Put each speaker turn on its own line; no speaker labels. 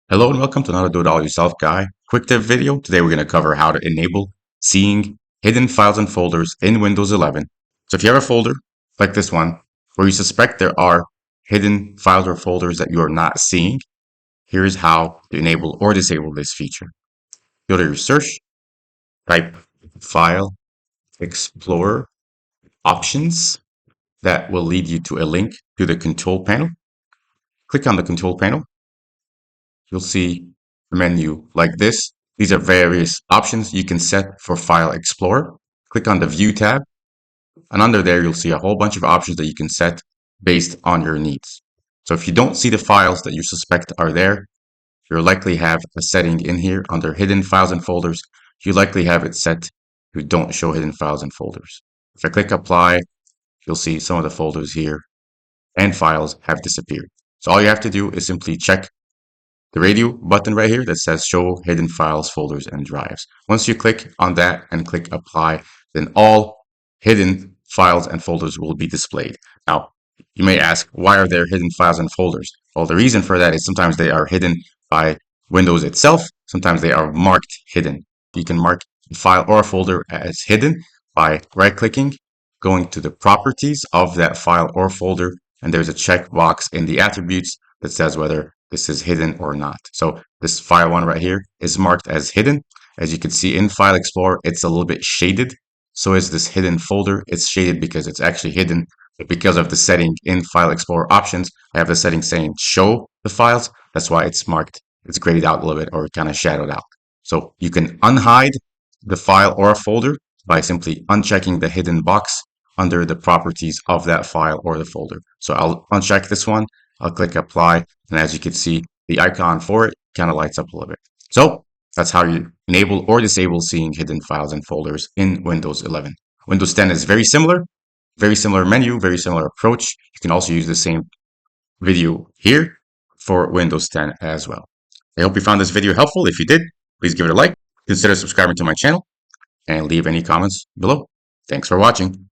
Hello and welcome to another Do It All Yourself Guy quick tip video. Today we're going to cover how to enable seeing hidden files and folders in Windows 11. So if you have a folder like this one where you suspect there are hidden files or folders that you are not seeing, here's how to enable or disable this feature. Go to your search, type File Explorer Options. That will lead you to a link to the control panel. Click on the control panel. You'll see a menu like this. These are various options you can set for File Explorer. Click on the View tab, and under there you'll see a whole bunch of options that you can set based on your needs. So if you don't see the files that you suspect are there, you'll likely have a setting in here under Hidden Files and Folders. You likely have it set to Don't Show Hidden Files and Folders. If I click Apply, you'll see some of the folders here and files have disappeared. So all you have to do is simply check the radio button right here that says show hidden files, folders, and drives. Once you click on that and click apply, then all hidden files and folders will be displayed. Now, you may ask, why are there hidden files and folders? Well, the reason for that is sometimes they are hidden by Windows itself. Sometimes they are marked hidden. You can mark a file or a folder as hidden by right-clicking, going to the properties of that file or folder, and there's a checkbox in the attributes that says whether this is hidden or not. So this file one right here is marked as hidden. As you can see in File Explorer, it's a little bit shaded. So is this hidden folder. It's shaded because it's actually hidden. But because of the setting in File Explorer options, I have the setting saying show the files. That's why it's marked. It's graded out a little bit or kind of shadowed out. So you can unhide the file or a folder by simply unchecking the hidden box under the properties of that file or the folder. So I'll uncheck this one. I'll click apply, and as you can see, the icon for it kind of lights up a little bit. So that's how you enable or disable seeing hidden files and folders in Windows 11. Windows 10 is very similar menu, very similar approach. You can also use the same video here for Windows 10 as well. I hope you found this video helpful. If you did, please give it a like, consider subscribing to my channel, and leave any comments below. Thanks for watching.